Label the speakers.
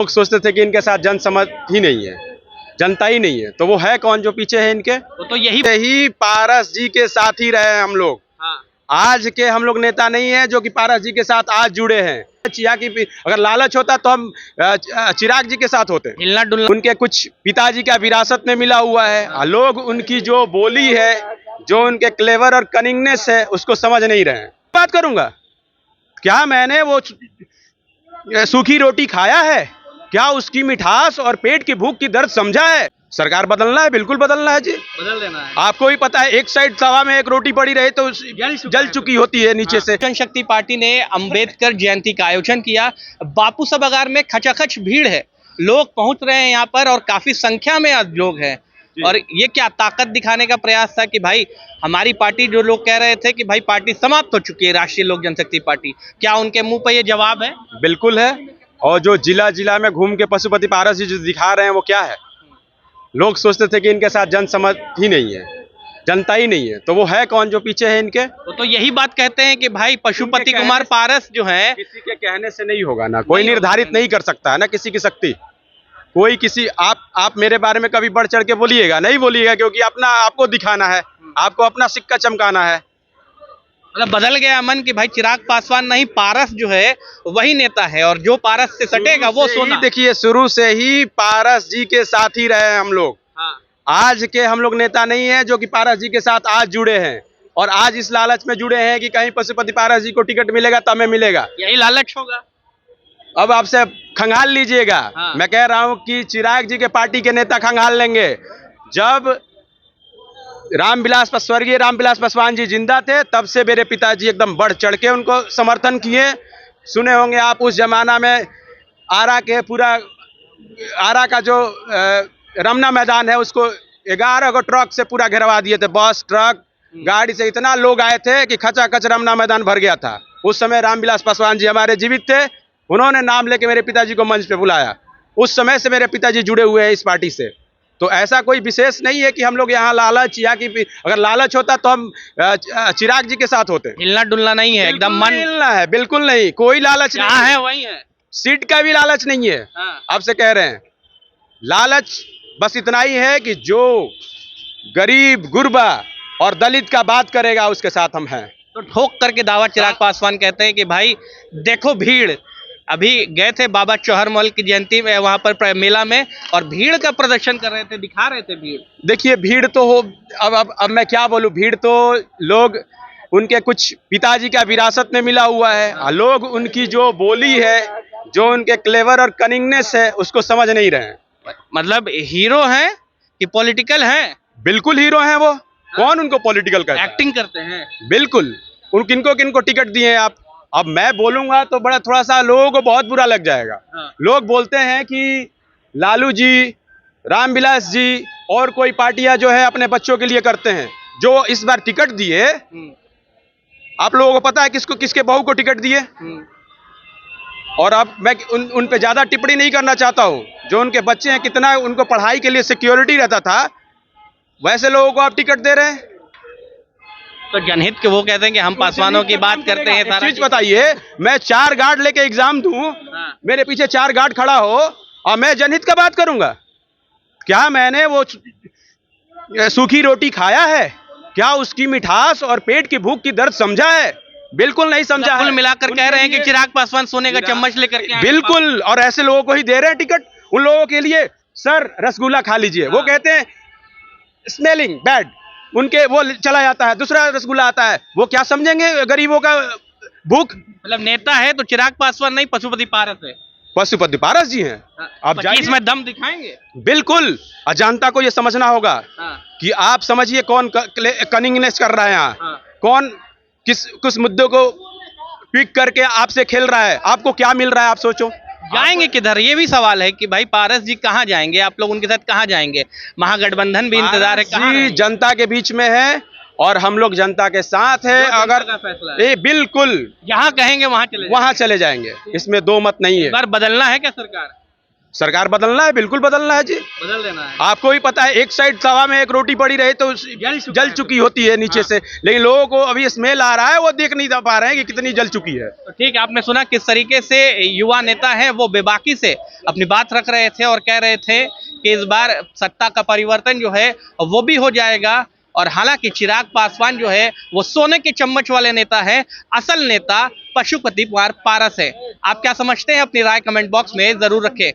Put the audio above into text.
Speaker 1: लोग सोचते थे कि इनके साथ जनसमझ ही नहीं है, जनता ही नहीं है, तो वो है कौन जो पीछे है इनके?
Speaker 2: तो
Speaker 1: यही पारस जी के साथ ही रहे हम लोग।
Speaker 2: हाँ।
Speaker 1: आज के हम लोग नेता नहीं है जो कि पारस जी के साथ आज जुड़े हैं। चिया की अगर लालच होता तो हम चिराग जी के साथ होते।
Speaker 2: हिलना डुलना
Speaker 1: उनके कुछ पिताजी का विरासत में मिला हुआ है। लोग उनकी जो बोली है, जो उनके क्लेवर और कनिंगनेस है, उसको समझ नहीं रहे हैं। बात करूंगा, क्या मैंने वो सूखी रोटी खाया है? क्या उसकी मिठास और पेट की भूख की दर्द समझा है? सरकार बदलना है, बिल्कुल बदलना है जी।
Speaker 2: बदल देना है।
Speaker 1: आपको भी पता है, एक साइड तवा में एक रोटी पड़ी रहे तो जल चुकी होती है नीचे से।
Speaker 2: जनशक्ति पार्टी ने अंबेडकर जयंती का आयोजन किया। बापू सभागार में खचाखच भीड़ है, लोग पहुंच रहे हैं यहाँ पर और काफी संख्या में आज लोग हैं। और ये क्या ताकत दिखाने का प्रयास था कि भाई हमारी पार्टी, जो लोग कह रहे थे कि भाई पार्टी समाप्त हो चुकी है, राष्ट्रीय लोक जनशक्ति पार्टी, क्या उनके मुंह पर ये जवाब है?
Speaker 1: बिल्कुल है। और जो जिला जिला में घूम के पशुपति पारस जी जो दिखा रहे हैं वो क्या है? लोग सोचते थे कि इनके साथ जनसमझ ही नहीं है, जनता ही नहीं है, तो वो है कौन जो पीछे है इनके?
Speaker 2: तो यही बात कहते हैं कि भाई पशुपति कुमार पारस जो है,
Speaker 1: किसी के कहने से नहीं होगा ना, कोई निर्धारित नहीं कर सकता है ना किसी की शक्ति। कोई किसी आप मेरे बारे में कभी बढ़ चढ़ के बोलिएगा नहीं, बोलिएगा, क्योंकि अपना आपको दिखाना है, आपको अपना सिक्का चमकाना है।
Speaker 2: मतलब बदल गया मन कि भाई चिराग पासवान नहीं, पारस जो है वही नेता है और जो पारस से सटेगा वो सोना।
Speaker 1: देखिए, शुरू से ही पारस जी के साथ ही रहे हम लोग।
Speaker 2: हाँ।
Speaker 1: आज के हम लोग नेता नहीं है जो कि पारस जी के साथ आज जुड़े हैं, और आज इस लालच में जुड़े हैं कि कहीं पशुपति पारस जी को टिकट मिलेगा तो हमें मिलेगा।
Speaker 2: यही लालच होगा।
Speaker 1: अब आपसे खंगाल लीजिएगा।
Speaker 2: हाँ।
Speaker 1: मैं कह रहा हूं कि चिराग जी के पार्टी के नेता खंगाल लेंगे। जब स्वर्गीय रामविलास पासवान जी जिंदा थे, तब से मेरे पिताजी एकदम बढ़ चढ़ के उनको समर्थन किए। सुने होंगे आप, उस जमाना में आरा का जो रमना मैदान है उसको 11 गो ट्रक से पूरा घेरवा दिए थे। बस, ट्रक, गाड़ी से इतना लोग आए थे कि खचाखच रमना मैदान भर गया था। उस समय रामविलास पासवान जी हमारे जीवित थे, उन्होंने नाम लेके मेरे पिताजी को मंच पे बुलाया। उस समय से मेरे पिताजी जुड़े हुए हैं इस पार्टी से। तो ऐसा कोई विशेष नहीं है कि हम लोग यहाँ लालच या कि अगर लालच होता तो हम चिराग जी के साथ होते।
Speaker 2: हिलना डुलना नहीं है, एकदम मन
Speaker 1: हिलना है, बिल्कुल नहीं, कोई लालच नहीं
Speaker 2: है, वही है।
Speaker 1: सीट का भी लालच नहीं है।
Speaker 2: हाँ।
Speaker 1: आपसे कह रहे हैं, लालच बस इतना ही है कि जो गरीब, गुरबा और दलित का बात करेगा उसके साथ हम हैं।
Speaker 2: तो ठोक करके दावा चिराग पासवान कहते हैं कि भाई देखो भीड़, अभी गए थे बाबा चौहरमल की जयंती में, वहां पर मेला में, और भीड़ का प्रदर्शन कर रहे थे, दिखा रहे थे भीड़।
Speaker 1: देखिए, भीड़ तो हो, अब मैं क्या बोलूं, भीड़ तो लोग उनके कुछ पिताजी का विरासत में मिला हुआ है। लोग उनकी जो बोली है, जो उनके क्लेवर और कनिंगनेस है, उसको समझ नहीं रहे हैं।
Speaker 2: मतलब हीरो हैं कि पॉलिटिकल हैं?
Speaker 1: बिल्कुल हीरो हैं वो। कौन उनको पॉलिटिकल कहता है?
Speaker 2: एक्टिंग करते हैं।
Speaker 1: बिल्कुल। उन किनको टिकट दिए हैं आप? अब मैं बोलूंगा तो बड़ा थोड़ा सा लोगों को बहुत बुरा लग जाएगा।
Speaker 2: हाँ। लोग
Speaker 1: लोग बोलते हैं कि लालू जी, रामविलास जी और कोई पार्टियां जो है अपने बच्चों के लिए करते हैं। जो इस बार टिकट दिए, आप लोगों को पता है किसके बहू को टिकट दिए? और अब मैं उन पे ज्यादा टिप्पणी नहीं करना चाहता हूं। जो उनके बच्चे हैं, कितना उनको पढ़ाई के लिए सिक्योरिटी रहता था, वैसे लोगों को आप टिकट दे रहे हैं।
Speaker 2: तो जनहित के वो कहते हैं कि हम पासवानों की बात करते हैं।
Speaker 1: चीज बताइए, मैं 4 गार्ड लेके एग्जाम दूं, मेरे पीछे 4 गार्ड खड़ा हो और मैं जनहित का बात करूंगा? क्या मैंने वो सूखी रोटी खाया है? क्या उसकी मिठास और पेट की भूख की दर्द समझा है? बिल्कुल नहीं समझा।
Speaker 2: कुल मिलाकर कह रहे हैं कि चिराग पासवान सोने का चम्मच लेकर के
Speaker 1: बिल्कुल, और ऐसे लोगों को ही दे रहे हैं टिकट। उन लोगों के लिए सर रसगुल्ला खा लीजिए, वो कहते हैं स्मेलिंग बैड, उनके वो चला जाता है, दूसरा रसगुल्ला आता है, वो क्या समझेंगे गरीबों का भूख?
Speaker 2: मतलब नेता है तो चिराग पासवान नहीं, पशुपति पारस है।
Speaker 1: पशुपति पारस जी हैं। आप जाइए,
Speaker 2: इसमें दम दिखाएंगे।
Speaker 1: बिल्कुल। अजंता को ये समझना होगा कि आप समझिए कौन कनिंगनेस कर रहा है यहाँ। कौन किस मुद्दों को पिक करके आपसे खेल रहा है, आपको क्या मिल रहा है, आप सोचो।
Speaker 2: जाएंगे किधर, ये भी सवाल है कि भाई पारस जी कहाँ जाएंगे, आप लोग उनके साथ कहाँ जाएंगे? महागठबंधन भी इंतजार है, कहाँ
Speaker 1: जी जनता के बीच में है और हम लोग जनता के साथ है। अगर ये बिल्कुल
Speaker 2: जहाँ कहेंगे वहाँ चले
Speaker 1: जाएंगे, इसमें दो मत नहीं है।
Speaker 2: बार बदलना है क्या सरकार?
Speaker 1: सरकार बदलना है, बिल्कुल बदलना है जी।
Speaker 2: बदल देना है।
Speaker 1: आपको भी पता है, एक साइड तवा में एक रोटी पड़ी रही तो जल चुकी होती है नीचे से, लेकिन लोगों को अभी स्मेल आ रहा है, वो देख नहीं पा रहे हैं कि कितनी जल चुकी है।
Speaker 2: तो ठीक है, आपने सुना किस तरीके से युवा नेता है वो बेबाकी से अपनी बात रख रहे थे और कह रहे थे कि इस बार सत्ता का परिवर्तन जो है वो भी हो जाएगा। और हालांकि चिराग पासवान जो है वो सोने के चम्मच वाले नेता है, असल नेता पशुपति कुमार पारस है। आप क्या समझते हैं? अपनी राय कमेंट बॉक्स में जरूर रखें।